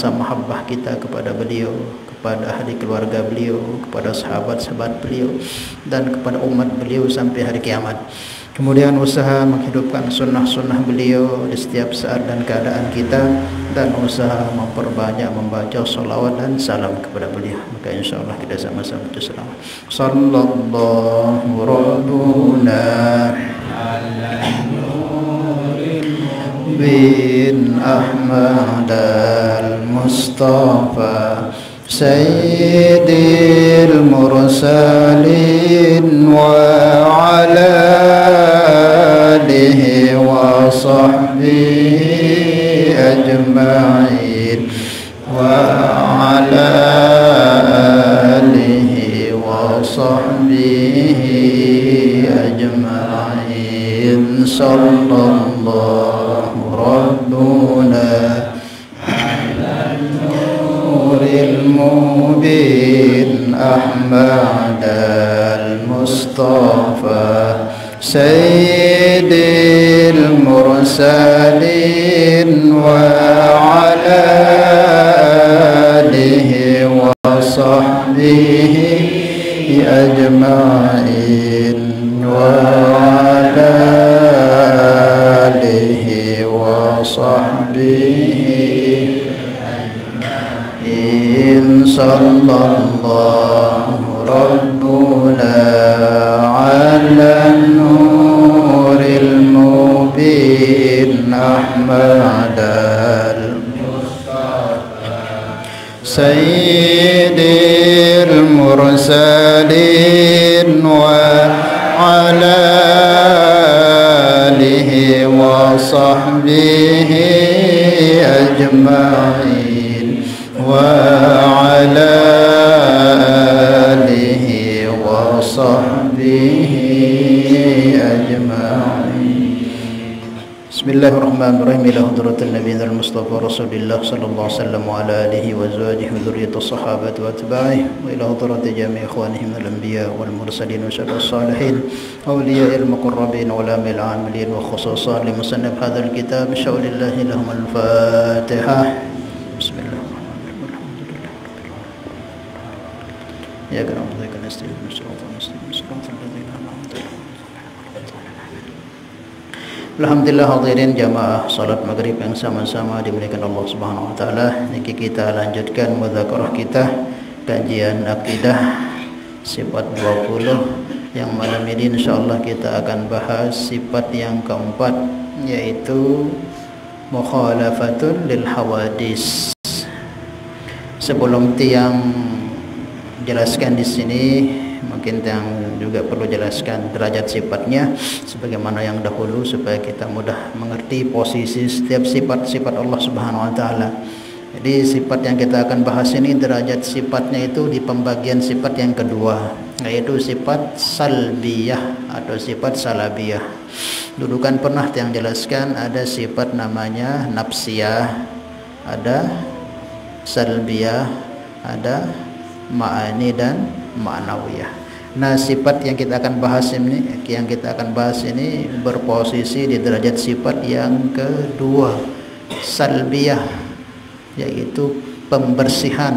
rasa mahabbah kita kepada beliau, kepada ahli keluarga beliau, kepada sahabat-sahabat beliau, dan kepada umat beliau sampai hari kiamat. Kemudian usaha menghidupkan sunnah-sunnah beliau di setiap saat dan keadaan kita, dan usaha memperbanyak membaca salawat dan salam kepada beliau. Maka insyaallah kita sama-sama baca salawat. Sallallahu rabbuna ala nuril bin Ahmad al-Mustafa Sayyidil mursalin wa ala alihi wa sahbihi ajma'in wa ala alihi wa sahbihi ajma'in. Sallallahu rabbuna المبين أحمد المصطفى سيد المرسلين وعلى آله وصحبه أجمعين وعلى آله وصحبه sallallahu rabbuna ala nuril mubin Ahmad al-Mustafa sayyidil mursalin wa ala alihi wa sahbihi ajma'in وعلى آله وصحبه أجمعين. بسم الله الرحمن الرحيم. إلى حضرة النبي المصطفى رسول الله صلى الله عليه وسلم وعلى آله وأزواجه وذرية الصحابة وأتباعه وإلى حضرة جميع إخوانهم الأنبياء والمرسلين وشر الصالحين أولياء المقربين وعلماء العاملين وخصوصا لمصنف هذا الكتاب شاء لله لهم الفاتحة. بسم الله. Ya karena mereka nasta'in Alhamdulillah hadirin jamaah salat maghrib yang sama-sama dimuliakan Allah Subhanahu wa taala. Niki kita lanjutkan mudzakarah kita kajian akidah sifat 20 yang malam ini insyaallah kita akan bahas sifat yang keempat, yaitu mukhalafatun lil hawadis. Sebelum tiang jelaskan di sini, mungkin yang juga perlu jelaskan derajat sifatnya sebagaimana yang dahulu supaya kita mudah mengerti posisi setiap sifat-sifat Allah Subhanahu wa taala. Jadi sifat yang kita akan bahas ini derajat sifatnya itu di pembagian sifat yang kedua, yaitu sifat salbiyah atau sifat salabiyah. Dulu kan pernah yang jelaskan ada sifat namanya nafsiyah, ada salbiyah, ada ma'ani dan ma'nawiyah. Nah, sifat yang kita akan bahas ini berposisi di derajat sifat yang kedua, salbiyah, yaitu pembersihan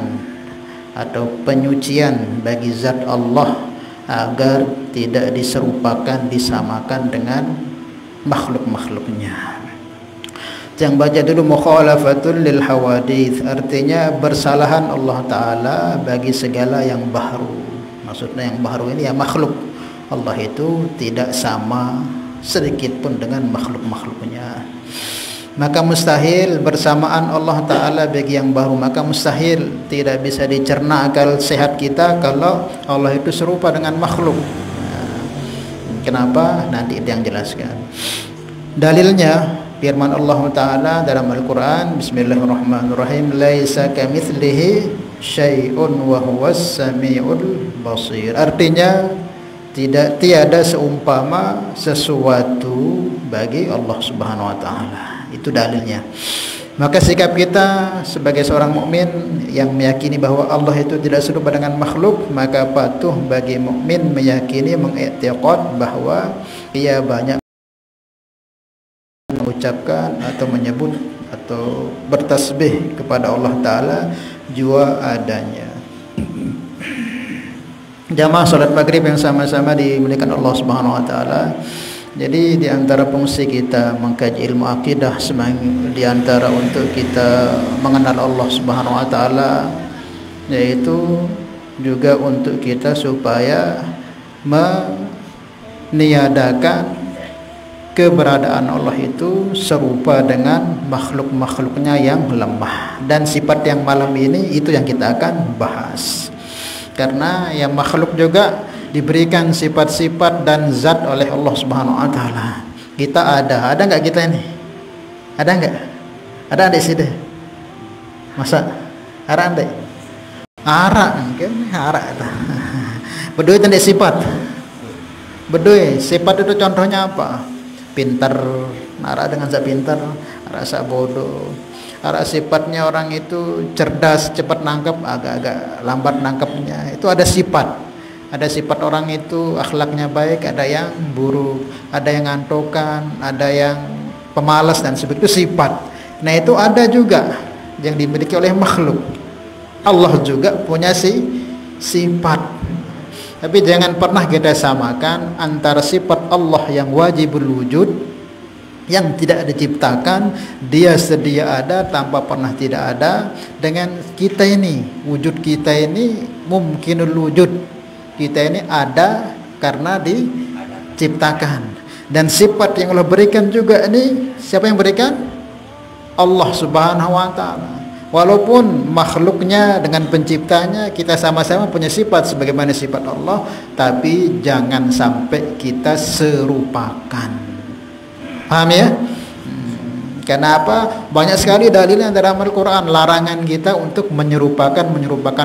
atau penyucian bagi zat Allah agar tidak diserupakan, disamakan dengan makhluk-makhluknya. Yang baca dulu mukhalafatul lil hawadits, artinya bersalahan Allah Ta'ala bagi segala yang baharu. Maksudnya yang baharu ini ya makhluk. Allah itu tidak sama sedikit pun dengan makhluk-makhluknya. Maka mustahil bersamaan Allah Ta'ala bagi yang baru. Maka mustahil, tidak bisa dicerna akal sehat kita kalau Allah itu serupa dengan makhluk. Nah, kenapa? Nanti itu yang jelaskan. Dalilnya firman Allah Ta'ala dalam Al-Quran, Bismillahirrahmanirrahim, laisa kamitslihi syai'un wa huwas sami'ul basir. Artinya tiada seumpama sesuatu bagi Allah Subhanahu wa taala. Itu dalilnya. Maka sikap kita sebagai seorang mukmin yang meyakini bahwa Allah itu tidak serupa dengan makhluk, maka patuh bagi mukmin meyakini, mengiktiqad bahwa ia banyak mengucapkan atau menyebut atau bertasbih kepada Allah Ta'ala jua adanya. Jamaah salat maghrib yang sama-sama dimuliakan Allah Subhanahu wa taala. Jadi di antara fungsi kita mengkaji ilmu akidah, di antara untuk kita mengenal Allah Subhanahu wa taala, yaitu juga untuk kita supaya meniadakan keberadaan Allah itu serupa dengan makhluk-makhluknya yang lemah. Dan sifat yang malam ini itu yang kita akan bahas. Karena yang makhluk juga diberikan sifat-sifat dan zat oleh Allah Subhanahu wa taala. Kita ada enggak kita ini? Ada enggak? Ada di sini. Masa? Ada enggak? Ara, kan? Ara itu. Bedui tanda sifat. Bedui, sifat itu contohnya apa? Pintar, ara dengan zat pintar, rasa bodoh. Ara sifatnya orang itu cerdas, cepat nangkap, agak-agak lambat nangkapnya. Itu ada sifat. Ada sifat orang itu akhlaknya baik, ada yang buruk, ada yang ngantokan, ada yang pemalas dan sebagainya. Itu sifat. Nah, itu ada juga yang dimiliki oleh makhluk. Allah juga punya sifat. Tapi jangan pernah kita samakan antara sifat Allah yang wajibul wujud, yang tidak diciptakan, dia sedia ada tanpa pernah tidak ada, dengan kita ini, wujud kita ini mungkinul wujud, kita ini ada karena diciptakan. Dan sifat yang Allah berikan juga ini, siapa yang berikan? Allah Subhanahu wa taala. Walaupun makhluknya dengan penciptanya kita sama-sama punya sifat sebagaimana sifat Allah, tapi jangan sampai kita serupakan. Paham ya? Kenapa? Banyak sekali dalil yang dalam Al-Quran larangan kita untuk menyerupakan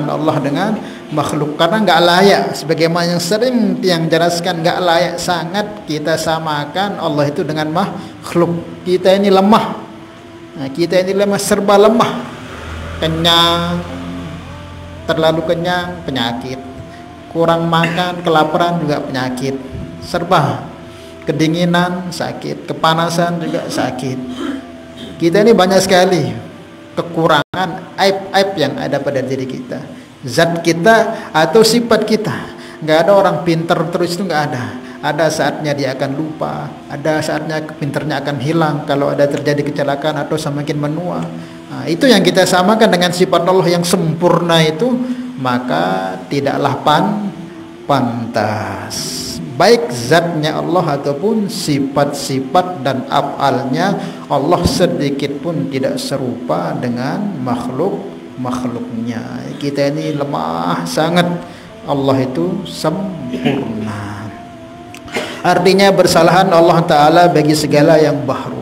Allah dengan makhluk, karena nggak layak. Sebagaimana yang sering yang jelaskan, nggak layak sangat kita samakan Allah itu dengan makhluk. Kita ini lemah. Nah, kita ini lemah, serba lemah. Kenyang, terlalu kenyang, penyakit. Kurang makan, kelaparan juga penyakit. Serba. Kedinginan sakit, kepanasan juga sakit. Kita ini banyak sekali kekurangan, aib-aib yang ada pada diri kita, zat kita atau sifat kita. Nggak ada orang pintar terus, itu nggak ada. Ada saatnya dia akan lupa, ada saatnya pintarnya akan hilang kalau ada terjadi kecelakaan atau semakin menua. Nah, itu yang kita samakan dengan sifat Allah yang sempurna itu, maka tidaklah pantas. Baik zatnya Allah ataupun sifat-sifat dan af'alnya Allah sedikit pun tidak serupa dengan makhluknya. Kita ini lemah sangat, Allah itu sempurna. Artinya bersalahan Allah Ta'ala bagi segala yang bahru.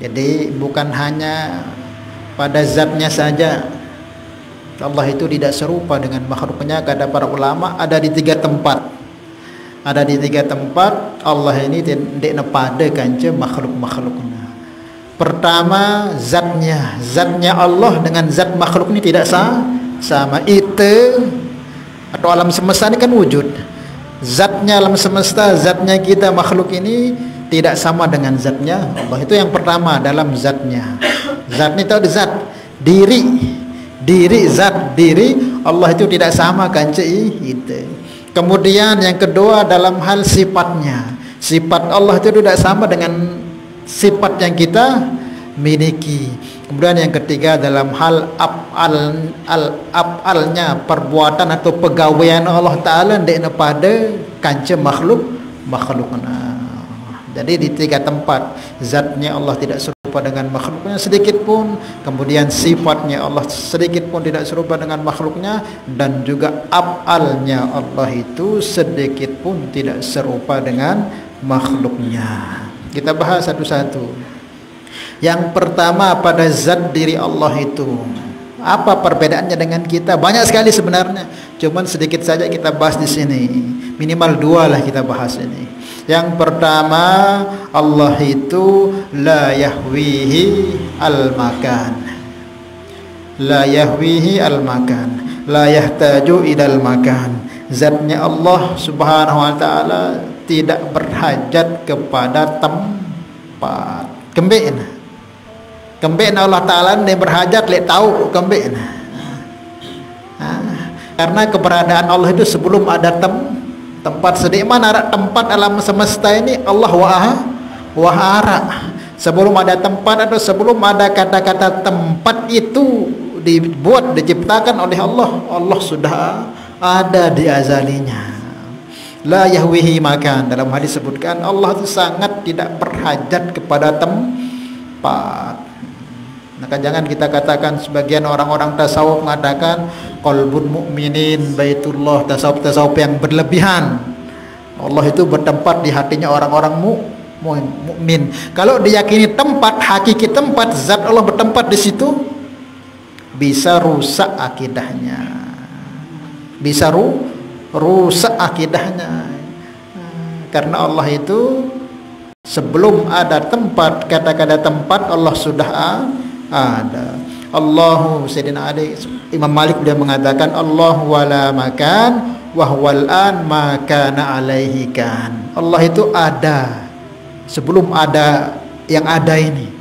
Jadi bukan hanya pada zatnya saja Allah itu tidak serupa dengan makhluknya. Kata para ulama ada di 3 tempat. Ada di 3 tempat Allah ini tidak pada kanca makhluk-makhluknya. Pertama, zatnya Allah dengan zat makhluk ini tidak sama. Itu atau alam semesta ini kan wujud. Zatnya alam semesta, zatnya kita makhluk ini tidak sama dengan zatnya Allah. Itu yang pertama dalam zatnya. Zat itu ada zat diri zat diri Allah itu tidak sama kanca itu. Kemudian yang kedua dalam hal sifatnya. Sifat Allah itu tidak sama dengan sifat yang kita miliki. Kemudian yang ketiga dalam hal af'alnya, perbuatan atau pegawaian Allah Ta'ala ndekna pada kanca makhlukna. Jadi di 3 tempat zatnya Allah tidak serupa dengan makhluknya sedikit pun, kemudian sifatnya Allah sedikit pun tidak serupa dengan makhluknya, dan juga af'alnya Allah itu sedikit pun tidak serupa dengan makhluknya. Kita bahas satu-satu. Yang pertama pada zat diri Allah itu, apa perbedaannya dengan kita? Banyak sekali sebenarnya, cuman sedikit saja kita bahas di sini. Minimal 2 lah kita bahas ini. Yang pertama, Allah itu la yahwihi al-makan. La yahwihi al-makan, la yahtaju idal makan. Zatnya Allah Subhanahu wa taala tidak berhajat kepada tempat. Kembali. Kembek Allah Ta'ala ni berhajat lek tahu kembek. Karena keberadaan Allah itu sebelum ada tempat. Sedik mana tempat alam semesta ini Allah wahara. Sebelum ada tempat atau sebelum ada kata-kata tempat itu dibuat, diciptakan oleh Allah, Allah sudah ada di azalinya. La yahwihi makan. Dalam hadis sebutkan Allah itu sangat tidak berhajat kepada tempat. Maka jangan kita katakan sebagian orang-orang tasawuf mengatakan qalbun mu'minin baitullah, tasawuf yang berlebihan. Allah itu bertempat di hatinya orang-orang mukmin. Kalau diyakini tempat, hakiki tempat, zat Allah bertempat di situ, bisa rusak akidahnya. Bisa rusak akidahnya. Karena Allah itu sebelum ada tempat, kata-kata tempat Allah sudah ada. Allahu Sayyidina Ali Imam Malik dia mengatakan Allahu wala makan wa huwal an ma kana alaihi kan. Allah itu ada sebelum ada yang ada ini.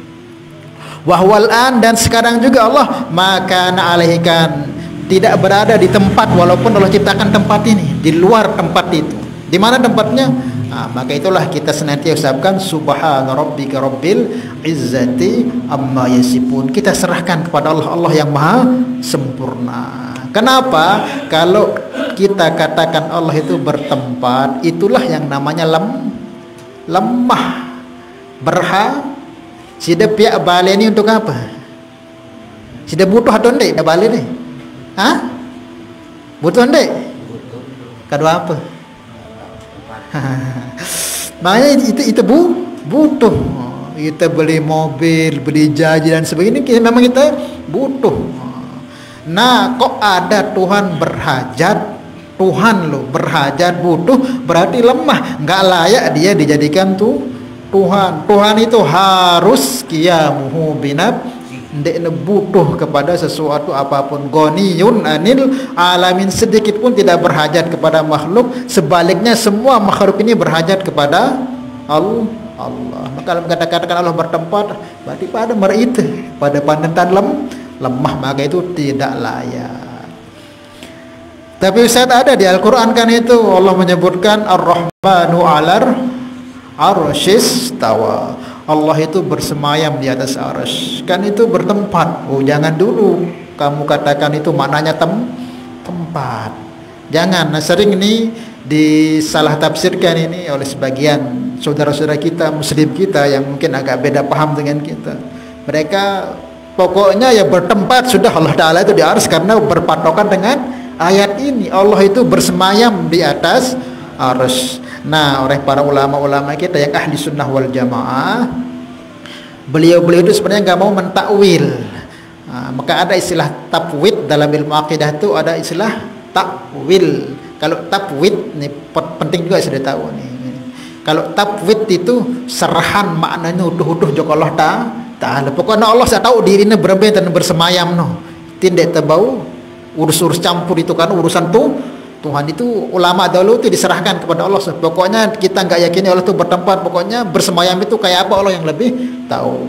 Wa huwal an, dan sekarang juga Allah ma kana alaihi kan, tidak berada di tempat walaupun Allah ciptakan tempat ini, di luar tempat itu. Di mana tempatnya? Maka itulah kita senantiasa ucapkan subhana rabbika rabbil izzati amma yasifun. Kita serahkan kepada Allah, Allah yang maha sempurna. Kenapa? Kalau kita katakan Allah itu bertempat, itulah yang namanya lemah. Sida pihak balik ini untuk apa? Sida butuh atau enggak balik ni? Butuh enggak? Kedua apa? Makanya itu butuh. Kita beli mobil, beli jajan dan sebagainya, memang kita butuh. Nah, kok ada Tuhan berhajat? Tuhan loh berhajat, butuh, berarti lemah, nggak layak dia dijadikan Tuhan. Tuhan itu harus qiyamuhu binab, ndek butuh kepada sesuatu apapun. Ghaniyun anil alamin, sedikit pun tidak berhajat kepada makhluk. Sebaliknya semua makhluk ini berhajat kepada Allah. Maka kalau katakan Allah bertempat, berarti pada merita, pada pandangan lemah, maka itu tidak layak. Tapi Ustaz, ada di Al-Quran kan itu Allah menyebutkan Ar-Rahmanu 'alar arsyis tawa. Allah itu bersemayam di atas arsy. Kan itu bertempat. Jangan dulu kamu katakan itu maknanya tempat. Jangan. Nah, sering ini disalah tafsirkan ini oleh sebagian saudara-saudara kita, muslim kita yang mungkin agak beda paham dengan kita. Mereka pokoknya ya bertempat sudah Allah Ta'ala itu di arsy, karena berpatokan dengan ayat ini. Allah itu bersemayam di atas arsy. Nah, oleh para ulama-ulama kita yang ahli sunnah wal jamaah, beliau-beliau itu sebenarnya nggak mau mentakwil. Maka ada istilah tafwid dalam ilmu akidah itu, ada istilah takwil. Kalau tafwid ini penting juga sudah tahu nih. Kalau tafwid itu serahan, maknanya utuh-utuh joko Allah Ta'ala. Pokoknya Allah saya tahu dirinya berbentan bersemayam no. Tidak terbau urus-urus campur itu kan urusan Tuhan. Itu ulama dahulu itu diserahkan kepada Allah. Pokoknya kita nggak yakini Allah itu bertempat, pokoknya bersemayam itu kayak apa Allah yang lebih tahu.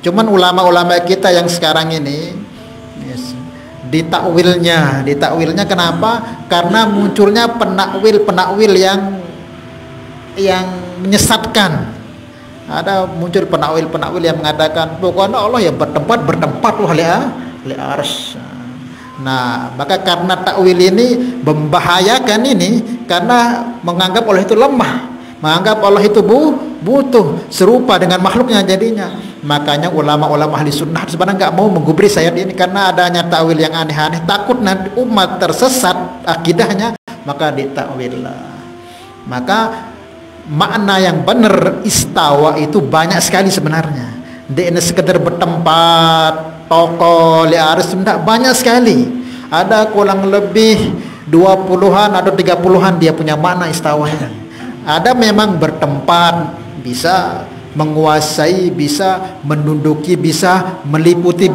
Cuman ulama-ulama kita yang sekarang ini ditakwilnya kenapa? Karena munculnya penakwil yang menyesatkan. Ada muncul penakwil yang mengatakan pokoknya Allah yang bertempat li arsy. Nah, maka karena takwil ini membahayakan ini, karena menganggap Allah itu lemah, menganggap Allah itu butuh, serupa dengan makhluknya jadinya. Makanya ulama-ulama ahli sunnah sebenarnya nggak mau menggubris ayat ini, karena adanya takwil yang aneh-aneh, takut nanti umat tersesat akidahnya, maka ditakwil lah. Maka makna yang benar istawa itu banyak sekali sebenarnya. Dia ini sekedar bertempat toko li arsy, tidak banyak sekali. Ada kurang lebih 20-an atau 30-an dia punya makna istawanya. Ada memang bertempat, bisa menguasai, bisa menduduki, bisa meliputi,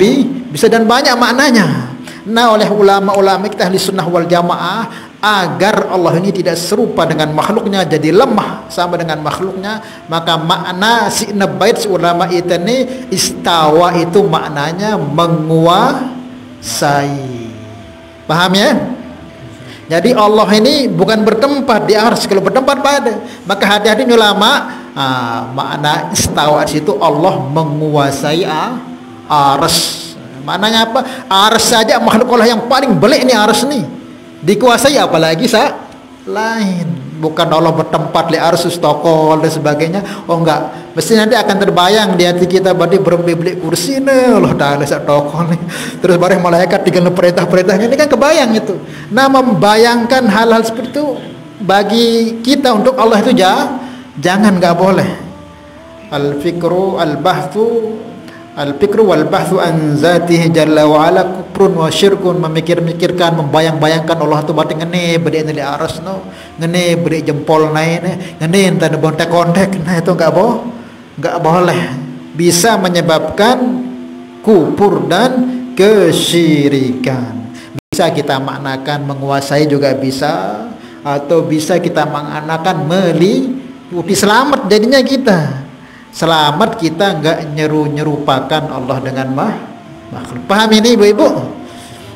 bisa, dan banyak maknanya. Nah, oleh ulama-ulama kita ahli sunnah wal jamaah agar Allah ini tidak serupa dengan makhluknya, jadi lemah sama dengan makhluknya. Maka makna si'na bait ulama itu nih, istawa itu maknanya menguasai. Paham ya? Jadi Allah ini bukan bertempat di arsy. Kalau bertempat pada, maka hati-hati ulama, makna istawa situ Allah menguasai arsy. Maknanya apa? Arsy saja makhluk Allah yang paling belik nih arsy nih. Dikuasai, apalagi lain. Bukan Allah bertempat di arsy stokol dan sebagainya. Oh enggak, mesti nanti akan terbayang di hati kita berarti berbeli kursi nih Allah Ta'ala stokol nih. Terus bareng malaikat tinggal perintah-perintahnya, ini kan kebayang itu. Nah, membayangkan hal-hal seperti itu bagi kita untuk Allah itu jangan, enggak boleh. Al-fikru wal bahthu an zatihi jalla wa ala kufrun wa syirkun. Memikir-mikirkan, membayang-bayangkan Allah itu berarti ngene beri di aras no, ngene beri jempol naik ngene entar bontek-kontek. Nah, itu enggak boleh, bisa menyebabkan kufur dan kesyirikan. Bisa kita maknakan menguasai juga bisa, atau bisa kita maknakan meliputi. Selamat jadinya kita. Selamat kita enggak nyerupakan Allah dengan makhluk. Paham ini ibu-ibu?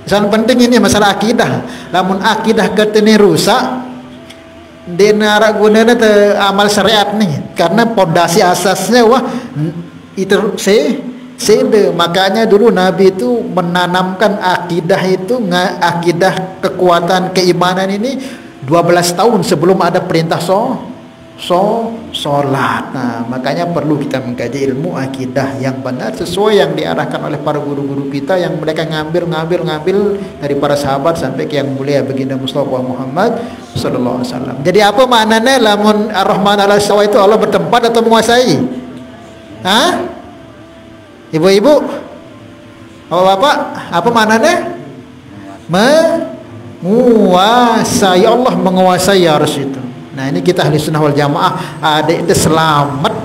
Sangat penting ini masalah akidah. Namun akidah ketene rusak, denara gunanya amal syariat nih, karena pondasi asasnya itu sede. Makanya dulu Nabi itu menanamkan akidah itu, akidah kekuatan keimanan ini 12 tahun sebelum ada perintah sholat. Nah, makanya perlu kita mengkaji ilmu akidah yang benar sesuai yang diarahkan oleh para guru-guru kita, yang mereka ngambil dari para sahabat sampai ke yang mulia baginda Mustafa Muhammad sallallahu alaihi wasallam. Jadi apa maknanya lamun ar-Rahman al-Istawa itu Allah bertempat atau menguasai? Hah? Ibu-ibu, bapak, apa maknanya? Menguasai. Allah menguasai harus itu. Nah, ini kita ahli sunnah wal jamaah, ada itu selamat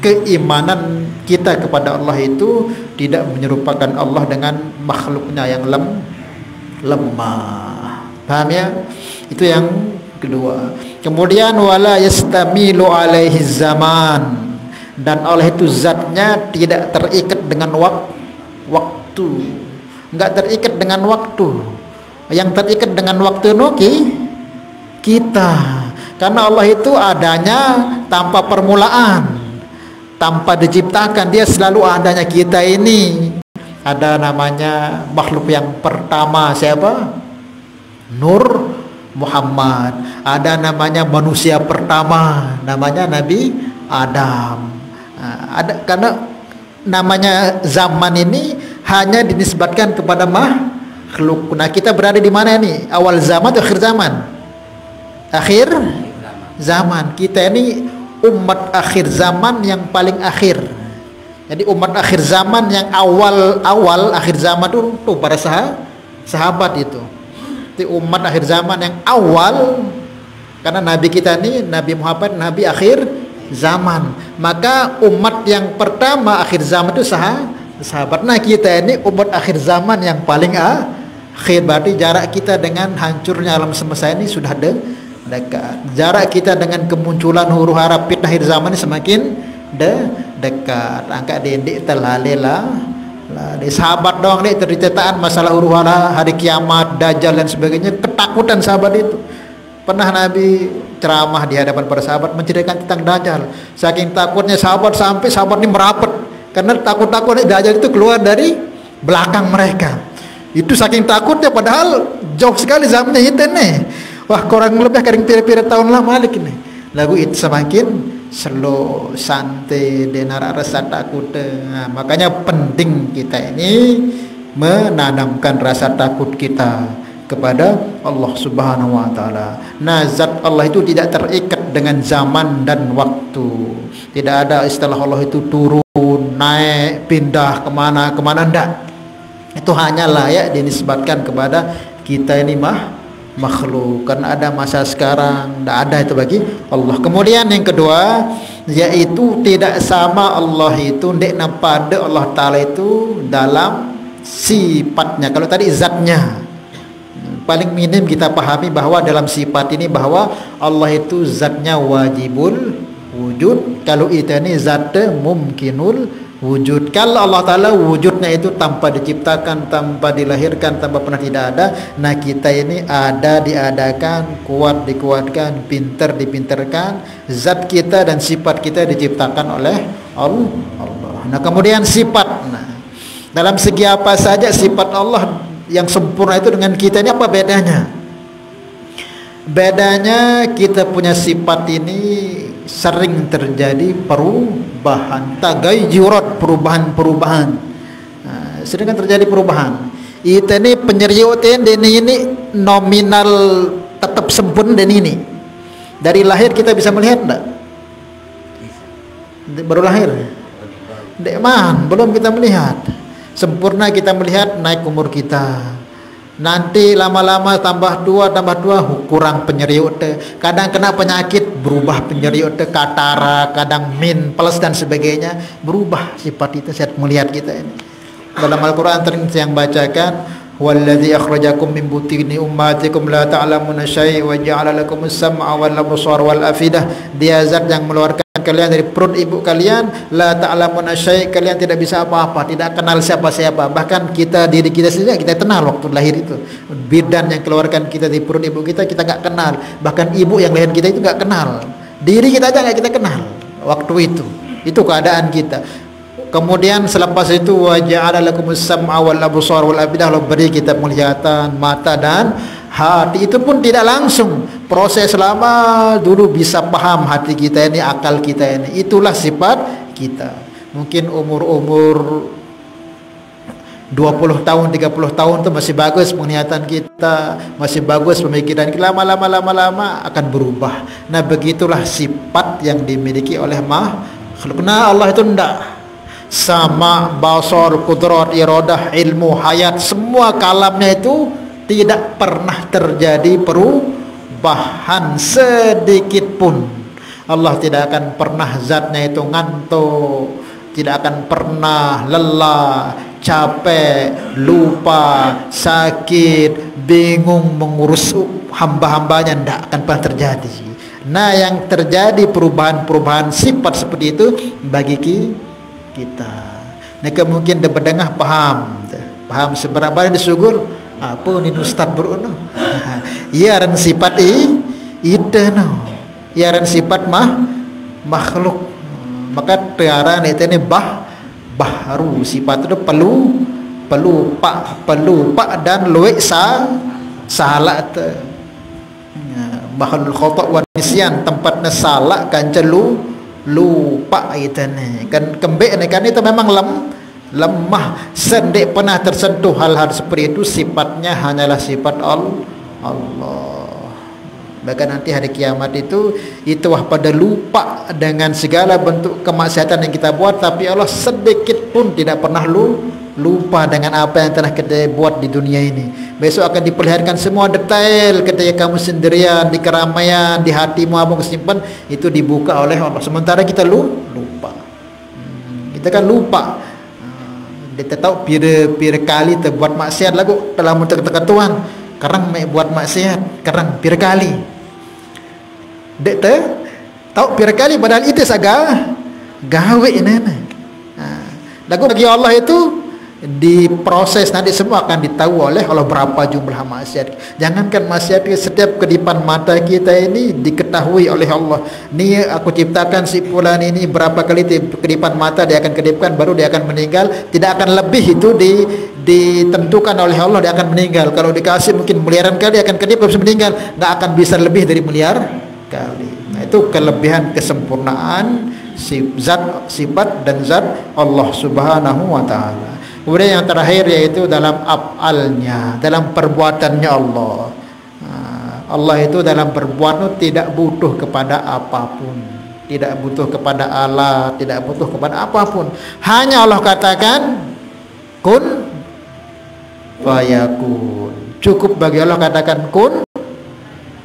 keimanan kita kepada Allah itu tidak menyerupakan Allah dengan makhluknya yang lemah. Paham ya? Itu yang kedua. Kemudian wala yastamilu alaihi zaman, dan Allah itu zatnya tidak terikat dengan waktu. Enggak terikat dengan waktu. Yang terikat dengan waktu kita, karena Allah itu adanya tanpa permulaan, tanpa diciptakan. Dia selalu adanya. Kita ini ada namanya makhluk yang pertama siapa? Nur Muhammad. Ada namanya manusia pertama, namanya Nabi Adam. Ada, karena namanya zaman ini hanya dinisbatkan kepada makhluk. Nah, kita berada di mana nih? Awal zaman atau akhir zaman? Akhir zaman. Kita ini umat akhir zaman yang paling akhir. Jadi umat akhir zaman yang awal akhir zaman itu tuh para sahabat itu. Itu umat akhir zaman yang awal, karena Nabi kita ini Nabi Muhammad Nabi akhir zaman. Maka umat yang pertama akhir zaman itu sahabat. Nah, kita ini umat akhir zaman yang paling akhir. Berarti jarak kita dengan hancurnya alam semesta ini sudah dekat. Jarak kita dengan kemunculan huru hara fitnah akhir zaman ini semakin dekat. Angka dendik telalela di sahabat doang deh ceritakan masalah huru hara hari kiamat, dajjal dan sebagainya. Ketakutan sahabat itu. Pernah Nabi ceramah di hadapan para sahabat menceritakan tentang dajjal. Saking takutnya sahabat sampai sahabat ini merapat, karena takut-takutnya dajjal itu keluar dari belakang mereka. Itu saking takutnya, padahal jauh sekali zamannya itu nih. Wah, kurang lebih kadang pira-pira tahun lah malik ini. Lagu itu semakin slow, santai, denara rasa takut. Nah, makanya penting kita ini menanamkan rasa takut kita kepada Allah Subhanahu wa taala. Nah, zat Allah itu tidak terikat dengan zaman dan waktu. Tidak ada istilah Allah itu turun, naik, pindah kemana enggak. Itu hanya layak dinisbatkan kepada kita ini makhluk. Karena ada masa sekarang, tidak ada itu bagi Allah. Kemudian yang kedua, yaitu tidak sama Allah itu, tidak pada Allah Ta'ala itu dalam sifatnya. Kalau tadi zatnya, paling minim kita pahami bahwa dalam sifat ini bahwa Allah itu zatnya wajibul wujud, kalau kita ini zatnya mumkinul wujud. Kalau Allah Ta'ala wujudnya itu tanpa diciptakan, tanpa dilahirkan, tanpa pernah tidak ada. Nah kita ini ada diadakan, kuat dikuatkan, pintar dipintarkan. Zat kita dan sifat kita diciptakan oleh Allah. Nah kemudian sifat, nah dalam segi apa saja sifat Allah yang sempurna itu dengan kita ini apa bedanya? Bedanya kita punya sifat ini sering terjadi perubahan, tagayyurat, perubahan. Sering kan terjadi perubahan. Itu ini penyeriutin dan ini nominal tetap sempurna dan ini. Dari lahir kita bisa melihat enggak? Baru lahir. Dekman, belum kita melihat. Sempurna kita melihat naik umur kita. Nanti lama-lama tambah tua kurang penyeriut. Kadang kena penyakit berubah penyeriut, katara, kadang min plus dan sebagainya, berubah sifat itu. Saya melihat kita ini dalam Al-Quran sering yang bacakan, walladzi akhrajakum min butuni ummatikum la ta'lamuna syai' wa ja'ala lakumus sam'a wal absar wal afidah. Dia zat yang mengeluarkan kalian dari perut ibu kalian, la ta'lamuna syai', kalian tidak bisa apa-apa, tidak kenal siapa-siapa. Bahkan kita, diri kita sendiri kita kenal waktu lahir itu. Bidan yang keluarkan kita di perut ibu kita nggak kenal. Bahkan ibu yang lahir kita itu nggak kenal. Diri kita aja nggak kita kenal waktu itu. Itu keadaan kita. Kemudian selepas itu wa ja'ala lakumus sam'a wal absar wal afidah, Allah beri kita penglihatan, mata dan hati. Itu pun tidak langsung, proses lama dulu bisa paham hati kita ini, akal kita ini. Itulah sifat kita. Mungkin umur 20 tahun, 30 tahun itu masih bagus penglihatan kita, masih bagus pemikiran kita. Lama-lama akan berubah. Nah begitulah sifat yang dimiliki oleh makhluk. Nah Allah itu enggak. Sama basar, kudrat, iradah, ilmu, hayat, semua kalamnya itu tidak pernah terjadi perubahan sedikit pun. Allah tidak akan pernah zatnya itu ngantuk, tidak akan pernah lelah, capek, lupa, sakit, bingung mengurus hamba-hambanya, tidak akan pernah terjadi. Nah yang terjadi perubahan-perubahan sifat seperti itu bagi kita. Nah mungkin dia berdengah paham seberapa yang disugur apa ni ustaz beruno. Ya ran sifat itu no. Ya ran sifat makhluk. Maka tiara ni itu ni baharu sifat itu pelupa dan luwek salah tu. Mahal khata' wa nisyan, tempatnya salah kan lupa itu ni kan, kembek ni kan itu memang lemah, sendek pernah tersentuh hal-hal seperti itu. Sifatnya hanyalah sifat Allah. Bahkan nanti hari kiamat itu pada lupa dengan segala bentuk kemaksiatan yang kita buat, tapi Allah sedikit pun tidak pernah lupa dengan apa yang telah kita buat di dunia ini. Besok akan diperlihatkan semua detail ketika kamu sendirian di keramaian, di hatimu apa kesimpan, itu dibuka oleh Allah. Sementara kita lupa. Kita kan lupa. Dia tahu pira kali terbuat maksiat lagu dalam teka Tuhan. Karang buat maksiat, karang pira kali. Dek tahu pira kali padahal itu saga gawe ini. Lagu bagi Allah itu diproses, nanti semua akan ditahu oleh Allah berapa jumlah maksiat. Jangankan maksiat, setiap kedipan mata kita ini diketahui oleh Allah. Ni aku ciptakan si fulan ini berapa kali kedipan mata dia akan kedipkan, baru dia akan meninggal. Tidak akan lebih itu ditentukan oleh Allah, dia akan meninggal. Kalau dikasih mungkin miliaran kali akan kedip, bisa meninggal. Nggak akan bisa lebih dari miliar kali. Nah itu kelebihan kesempurnaan sifat dan zat Allah Subhanahu wa taala. Kemudian yang terakhir yaitu dalam af'alnya, dalam perbuatannya Allah. Allah itu dalam perbuatan tidak butuh kepada apapun, tidak butuh kepada alat, tidak butuh kepada apapun. Hanya Allah katakan kun fayakun. Cukup bagi Allah katakan kun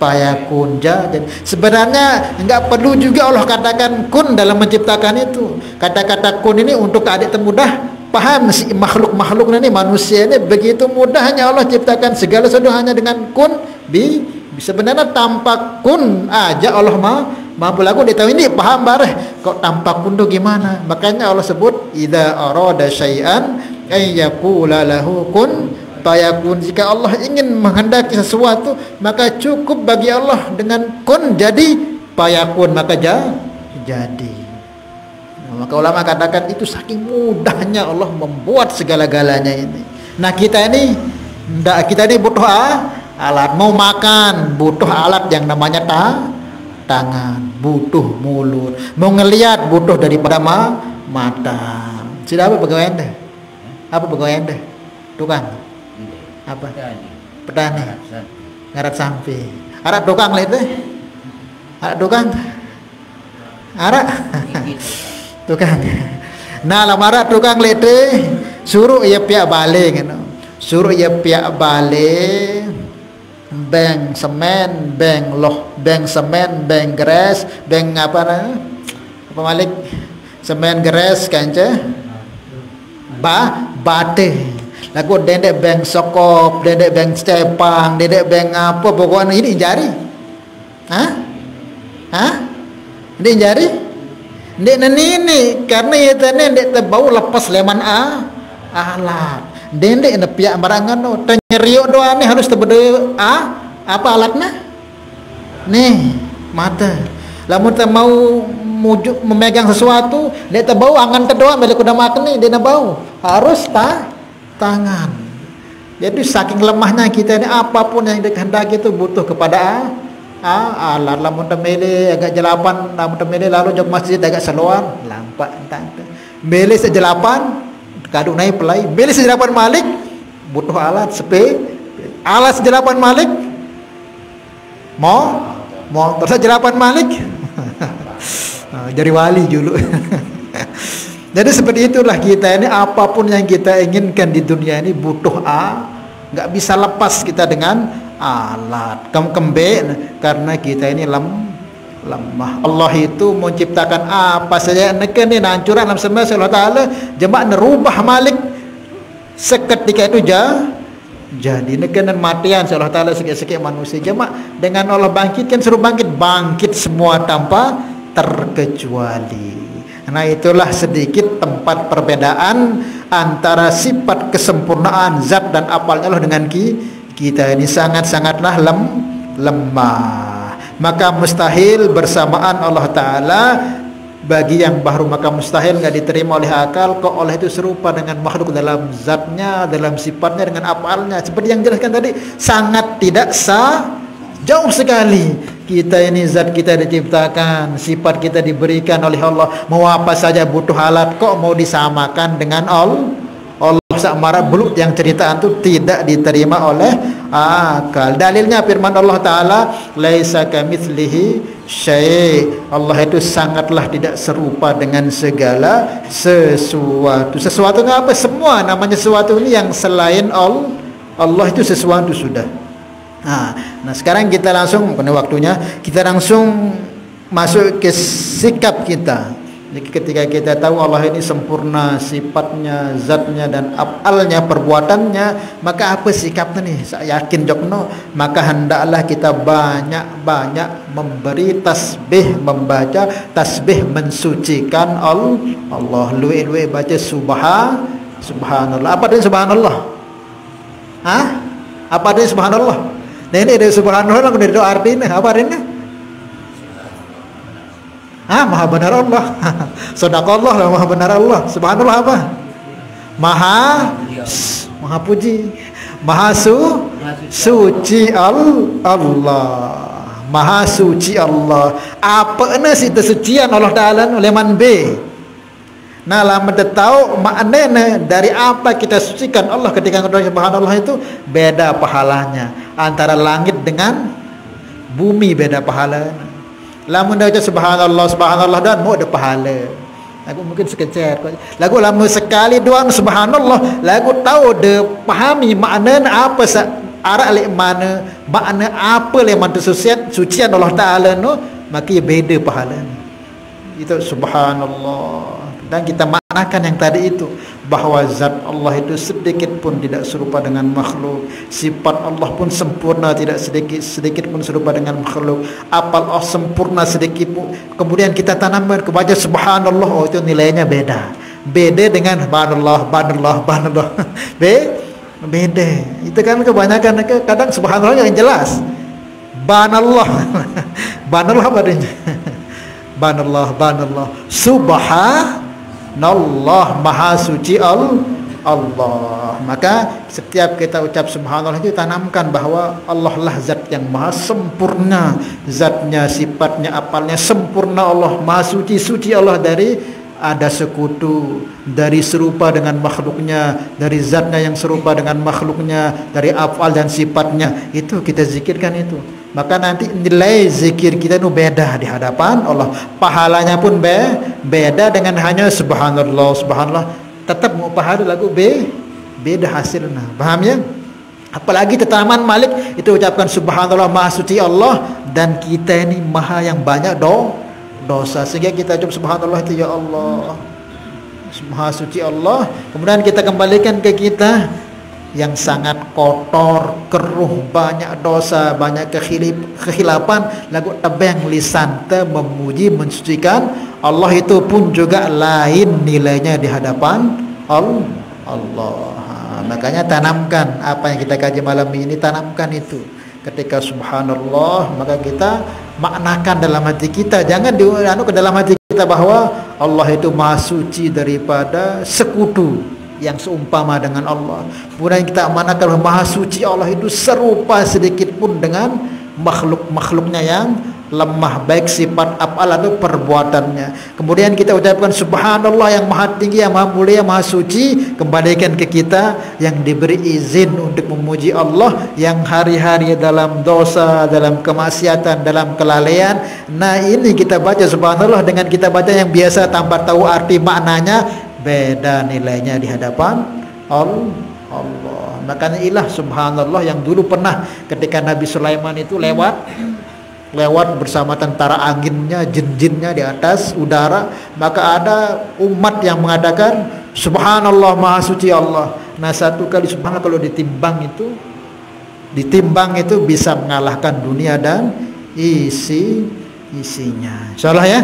fayakun. Jadi sebenarnya enggak perlu juga Allah katakan kun dalam menciptakan itu. Kata-kata kun ini untuk adik mudah faham si makhluk-makhluk ni, manusia ni begitu mudahnya Allah ciptakan segala sesuatu hanya dengan kun bi. Sebenarnya tanpa kun aja Allah mampu laku. Dia tahu ini faham bareh kok tanpa kun tu gimana. Makanya Allah sebut idza arada syai'an ay yaqula lahu kun fayakun. Jika Allah ingin menghendaki sesuatu, maka cukup bagi Allah dengan kun jadi fayakun, maka jadi. Maka ulama katakan itu saking mudahnya Allah membuat segala-galanya ini. Nah kita ini butuh alat. Mau makan butuh alat yang namanya tangan, butuh mulut. Mau ngelihat butuh daripada mata. Sudah apa pegawai anda? Apa pegawai anda? Tukang? Apa? Petani. Ngarat sampai. Arak tukang lah itu. Arak tukang. Arak. Tukang. Nah, lamarat tukang lete suruh ia pihak balik kan. Suruh ia pihak balik beng semen, beng loh, beng semen, beng gres, beng apa malik semen gres kanca bate. Lagu dedek beng sokop, dedek beng cepang, dedek beng apa pokoknya ini jari. Ini jari? Dek nini karena ya tane dek terbau lepas leman alat. Dendek na piak barangan no tanyeriok doa ni harus terbede apa alatnya? Nih mata. Lamun ta mau memegang sesuatu, dek terbau angan terdoa bila kuda makan ni dia na bau. Harus tangan. Jadi saking lemahnya kita ni apapun yang dikehendaki itu butuh kepada alat. Lamun temele agak jelapan, lamun temele lalu jauh masjid agak seluar, lampak entah. Mele sejelapan, kaduk naik pelai. Mele sejelapan malik, butuh alat alat sejelapan malik. Mau terus sejelapan malik. Jadi wali dulu. Jadi seperti itulah kita ini, apapun yang kita inginkan di dunia ini butuh nggak bisa lepas kita dengan alat. Kembali karena kita ini lemah. Allah itu menciptakan apa saja neken ni hancuran alam semesta Allah Taala jemaah nerubah malik seketika itu jadi neken matian Allah Taala sikit-sikit manusia jemaah dengan Allah bangkitkan suruh bangkit semua tanpa terkecuali. Nah itulah sedikit tempat perbedaan antara sifat kesempurnaan zat dan apalnya Allah dengan kita ini sangatlah lemah. Maka mustahil bersamaan Allah Ta'ala. Bagi yang baru maka mustahil enggak diterima oleh akal. Kok Allah itu serupa dengan makhluk dalam zatnya, dalam sifatnya, dengan apalnya. Seperti yang jelaskan tadi, sangat tidak jauh sekali. Kita ini zat kita diciptakan, sifat kita diberikan oleh Allah. Mau apa saja butuh alat, kok mau disamakan dengan Allah sakmara belut yang ceritaan itu tidak diterima oleh akal. Dalilnya firman Allah Ta'ala, laisa kamitslihi syai'. Allah itu sangatlah tidak serupa dengan segala sesuatu. Sesuatu apa? Semua namanya sesuatu ini yang selain Allah itu sesuatu sudah. Nah sekarang kita langsung, pada waktunya kita langsung masuk ke sikap kita. Jadi ketika kita tahu Allah ini sempurna sifatnya, zatnya dan af'alnya, perbuatannya, maka apa sikapnya nih? Saya yakin jokno, maka hendaklah kita banyak-banyak memberi tasbih, membaca tasbih mensucikan Allah. Luwe baca subhanallah. Apa dia subhanallah? Apa dia subhanallah? Nah ini ada subhanallah dari doa artinya apa artinya? Maha benar Allah. Sadaqallah, maha benar Allah. Subhanallah apa? Maha puji. Maha suci Allah. Maha suci Allah. Apa ena si kesucian Allah Ta'ala oleh man B. Nah, lama tahu maknanya dari apa kita sucikan Allah ketika kita subhanallah itu beda pahalanya. Antara langit dengan bumi beda pahalanya. Lamun dah ucap subhanallah dan mau ada pahala. Lagu mungkin sekejar. Lagu lama sekali doang subhanallah, lagu tahu de pahami makna apa arah lek mana, makna apa lek man sucian Allah Taala no, maka beda pahala. Itu subhanallah. Dan kita makna maknakan yang tadi itu, bahwa zat Allah itu sedikit pun tidak serupa dengan makhluk, sifat Allah pun sempurna, tidak sedikit pun serupa dengan makhluk, apal Allah sempurna sedikit pun. Kemudian kita tanamkan kebaca subhanallah, oh itu nilainya beda dengan subhanallah beda. Itu kan kebanyakan kadang subhanallah yang jelas banallah banallah padanya banallah subhanallah, maha suci Allah. Maka setiap kita ucap subhanallah itu tanamkan bahwa Allah lah zat yang maha sempurna, zatnya, sifatnya, apalnya sempurna. Allah maha suci Allah dari ada sekutu, dari serupa dengan makhluknya, dari zatnya yang serupa dengan makhluknya, dari afal dan sifatnya. Itu kita zikirkan itu. Maka nanti nilai zikir kita itu beda di hadapan Allah. Pahalanya pun beda dengan hanya subhanallah. Tetap mau pahala lagu beda hasilnya. Paham ya? Apalagi tetaman Malik itu ucapkan subhanallah, maha suci Allah, dan kita ini maha yang banyak dosa, sehingga kita ucap subhanallah itu ya Allah, maha suci Allah. Kemudian kita kembalikan ke kita yang sangat kotor, keruh, banyak dosa, banyak kehilapan, lagu tebeng lisan te memuji mensucikan Allah, itu pun juga lain nilainya di hadapan Allah. Makanya tanamkan apa yang kita kaji malam ini, tanamkan itu. Ketika subhanallah, maka kita maknakan dalam hati kita, jangan ke dalam hati kita bahwa Allah itu maha suci daripada sekutu yang seumpama dengan Allah. Kemudian kita amanahkan maha suci Allah itu serupa sedikit pun dengan makhluknya yang lemah, baik sifat af'al atau perbuatannya. Kemudian kita ucapkan subhanallah yang maha tinggi, yang maha mulia, maha suci. Kembalikan ke kita yang diberi izin untuk memuji Allah, yang hari-hari dalam dosa, dalam kemaksiatan, dalam kelalaian. Nah ini kita baca subhanallah dengan kita baca yang biasa tanpa tahu arti maknanya, beda nilainya di hadapan Allah. Makanya ilah subhanallah yang dulu pernah ketika Nabi Sulaiman itu lewat bersama tentara anginnya, jin-jinnya di atas udara, maka ada umat yang mengatakan subhanallah, maha suci Allah. Nah satu kali subhanallah kalau ditimbang itu bisa mengalahkan dunia dan isinya. Insyaallah ya.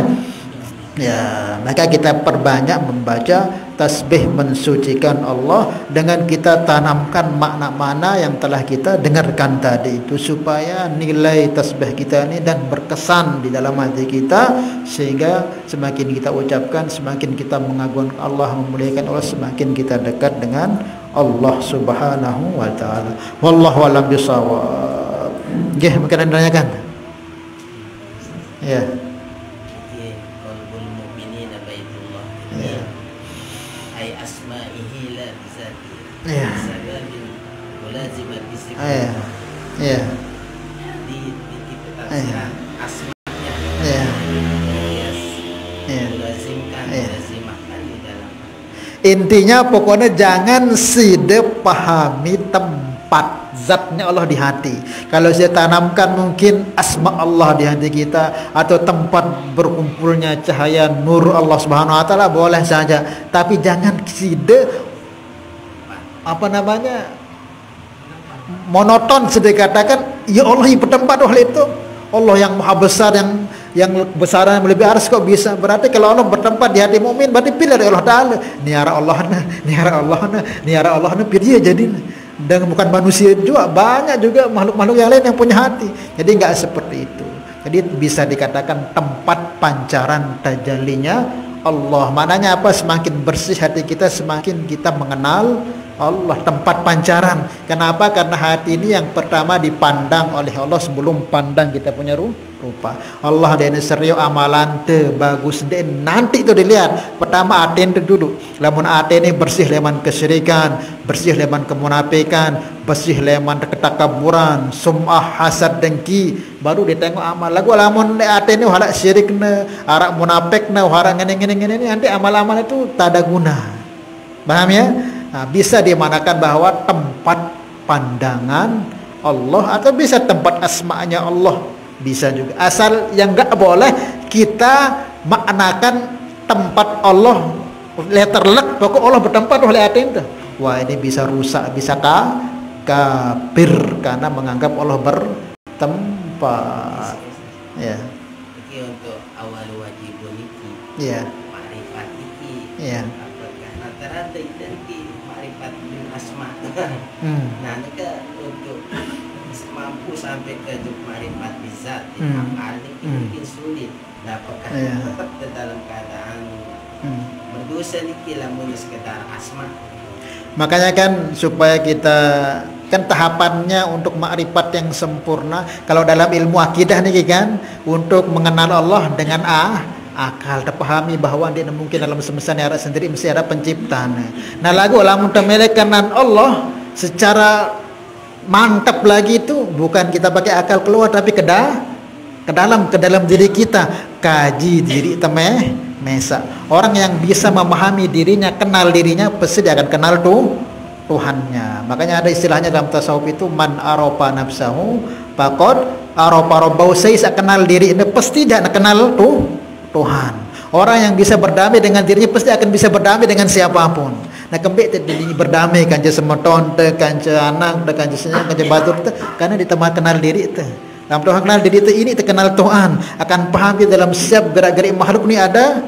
Ya, maka kita perbanyak membaca tasbih mensucikan Allah dengan kita tanamkan makna-makna yang telah kita dengarkan tadi itu, supaya nilai tasbih kita ini dan berkesan di dalam hati kita, sehingga semakin kita ucapkan, semakin kita mengagungkan Allah, memuliakan Allah, semakin kita dekat dengan Allah Subhanahu wa taala. Wallahu a'lam bishawab. Nggih, mungkin Anda tanyakan. Ya. Iya. Iya. Intinya pokoknya jangan side pahami tempat zatnya Allah di hati. Kalau saya tanamkan mungkin asma Allah di hati kita, atau tempat berkumpulnya cahaya nur Allah Subhanahu wa taala, boleh saja, tapi jangan side monoton sudah dikatakan ya Allah yang bertempat oleh itu, Allah yang maha besar, yang besaran yang lebih aras, kok bisa? Berarti kalau Allah bertempat di hati mukmin, berarti pilih dari Allah Taala. Niara Allah na pilih jadi. Dan bukan manusia juga, banyak juga makhluk-makhluk yang lain yang punya hati. Jadi enggak seperti itu. Jadi bisa dikatakan tempat pancaran tajallinya Allah. Maknanya apa? Semakin bersih hati kita, semakin kita mengenal Allah, tempat pancaran. Kenapa? Karena hati ini yang pertama dipandang oleh Allah sebelum pandang kita punya rupa. Allah dan serius amalan te bagus den nanti itu dilihat. Pertama hati itu dulu. Lamun hati ini bersih leman kesyirikan, bersih leman kemunafikan, bersih leman ketakaburan, sum'ah, hasad, dengki, baru ditengok amal. Lagu lamun hati ini harak syirikna, harak munafikna, harak ngene nanti amal-amal itu tak ada guna. Paham ya? Nah, bisa dimanakan bahwa tempat pandangan Allah, atau bisa tempat asma'nya Allah, bisa juga. Asal yang enggak boleh kita maknakan tempat Allah letterlek pokok Allah bertempat oleh atin tuh. Wah, ini bisa rusak, bisa kafir karena menganggap Allah bertempat. Ya. Iki untuk awal wajibun iki. Iya. Makrifat iki. Iya. Apakah rata-rata iki makrifat bil asma. Nah, nika untuk mampu sampai ke makrifat bizat, akal ini mungkin sulit. Apakah tetap dalam keadaan berdosa niki lamun sekedar asma. Makanya kan supaya kita kan tahapannya untuk makrifat yang sempurna kalau dalam ilmu akidah nih kan untuk mengenal Allah dengan akal terpahami bahwa dia mungkin dalam semesta ada sendiri mesti ada penciptanya. Nah lagu lamun temelekan Allah secara mantap lagi itu bukan kita pakai akal keluar tapi ke dalam diri kita, kaji diri mesa. Orang yang bisa memahami dirinya, kenal dirinya, pasti dia akan kenal Tuhannya. Makanya ada istilahnya dalam tasawuf itu man aropa nafsahu faqad aropa rabbahu. Saya kenal diri ini pasti dia akan kenal Tuhan. Orang yang bisa berdamai dengan dirinya pasti akan bisa berdamai dengan siapapun. Nah kembali tadi berdamai kanca semeton, kanca anak, kanca senyum, kanca batur karena di tempat kenal diri itu. Dalam Tuhan kenal diri itu ini terkenal Tuhan akan pahami dalam setiap gerak-gerik makhluk ini ada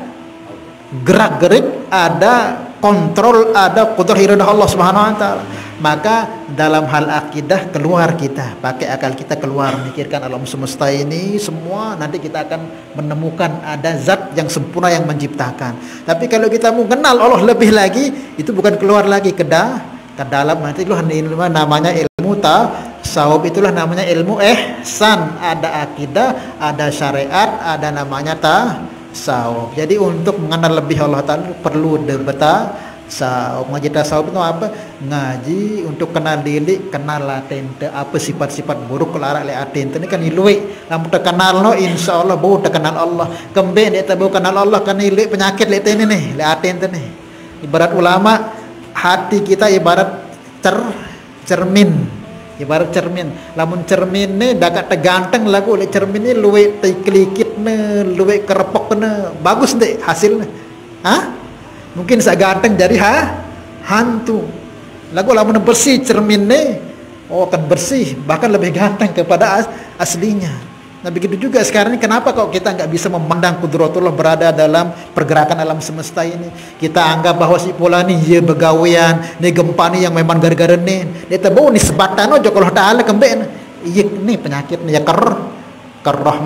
gerak-gerik, ada kontrol, ada qudrah iradah Allah Subhanahu wa taala. Maka dalam hal akidah keluar kita, pakai akal kita keluar memikirkan alam semesta ini semua, nanti kita akan menemukan ada zat yang sempurna yang menciptakan. Tapi kalau kita mau kenal Allah lebih lagi, itu bukan keluar lagi ke dalam, nanti itu namanya ilmu tasawuf, itulah namanya ilmu ihsan. Ada akidah, ada syariat, ada namanya tasawuf. Jadi untuk mengenal lebih Allah Ta'ala perlu ngaji tasawuf itu apa? Ngaji untuk kenal diri, kenal laten apa sifat-sifat buruk kelara le aten ini kan ilui. Lamun terkenal no insyaallah bau terkenal Allah. Kembe dia tahu kenal Allah kan ilui penyakit le ini nih, le aten nih. Ibarat ulama, hati kita ibarat cermin. Ibarat cermin. Lamun cermin ni dakat terganteng lagu oleh cermin ni luwe teklikitne, luwe kerepokne, bagus deh hasilnya. Hah? Mungkin saya ganteng dari hantu. Lagu lamun bersih cermin ni, akan bersih, bahkan lebih ganteng kepada aslinya. Nah begitu juga sekarang ini kenapa kok kita nggak bisa memandang kudratullah berada dalam pergerakan alam semesta ini? Kita anggap bahwa si pola ni ya begawian, ni gempa ni yang memang gara-gara ni. Dia tahu ni sebatan aja kalau Taala kembali. Iya ni penyakit ni ya kerah.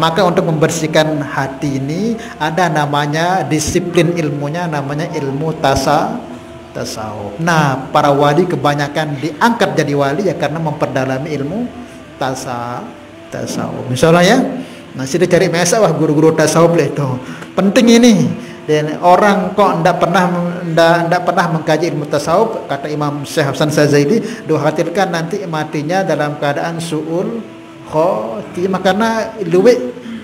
Maka untuk membersihkan hati ini ada namanya disiplin ilmunya, namanya ilmu tasawuf. Nah para wali kebanyakan diangkat jadi wali ya karena memperdalami ilmu tasawuf. Misalnya ya, nah sudah cari mesa wah guru-guru tasawuf itu penting ini. Dan orang kok ndak pernah mengkaji ilmu tasawuf, kata Imam Syekh Hasan Sazaili, dikhawatirkan nanti matinya dalam keadaan su'ul khotimah karena luwe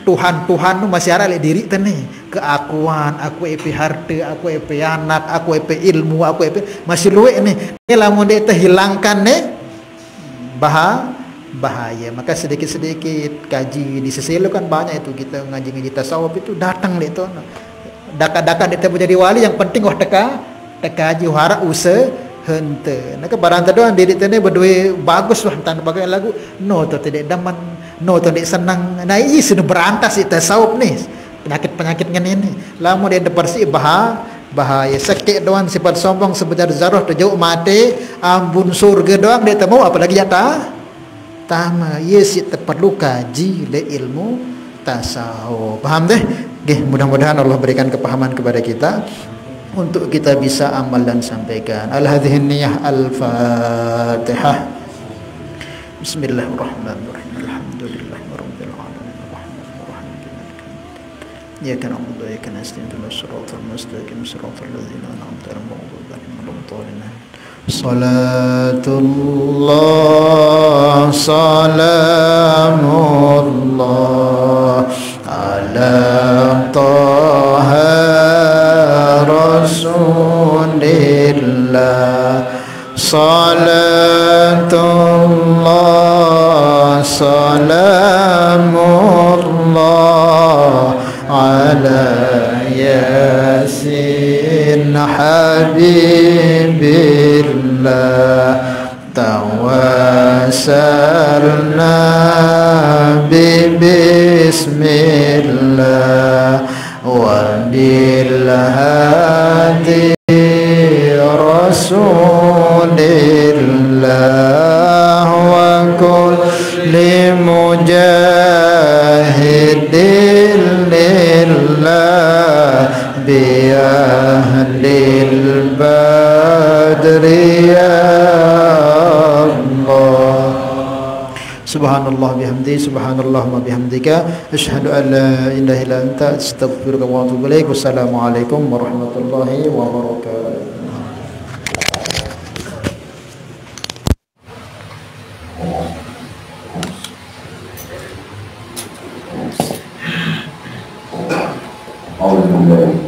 Tuhan masih ada le diri tene keakuan, aku epi harta, aku epi anak, aku epi ilmu, aku epi masih luwe nih. Lamun dia terhilangkan nih bahaya. Maka sedikit-sedikit kaji di seselo kan banyak itu kita ngaji tasawuf itu datang le itu. Daka-daka dia jadi wali yang penting wah teka haji harap usaha hente. Nak barang doang diri tene berdua bagus lah tan pakai lagu. No to tidak daman, no to tidak senang. Nah ini sudah berantas itu tasawuf nih. Penyakit ini. Lamun dia bersih bahaya. Sakit doang sifat sombong sebesar zarah terjauh mati, ambun surga doang dia temu apalagi jatah. Tama yes perlu kaji le ilmu tasawuf. Paham deh? Mudah-mudahan Allah berikan kepahaman kepada kita untuk kita bisa amal dan sampaikan. Al-hadhihi niyah al-Fatihah. Bismillahirrahmanirrahim. Alhamdulillahirabbil alamin. Arrahmanirrahim. Iyyaka na'budu wa iyyaka nasta'in. Ihdinas siratal mustaqim. Siratal ladzina an'amta 'alaihim ghairil maghdubi 'alaihim. Salatullah salamullah ala taha Rasulillah. Salatullah salamullah alaihi Yasin Habibillah tawassalna bismillah wa bil hadi rasulillah wa kulli mujahidin lillah bi ahlil badri ya Subhanallah bihamdi, subhanallah wa bihamdika, asyhadu an la ilaha illa anta, astaghfiruka wa atubu ilaik. Wassalamualaikum warahmatullahi wabarakatuh. Alhamdulillah.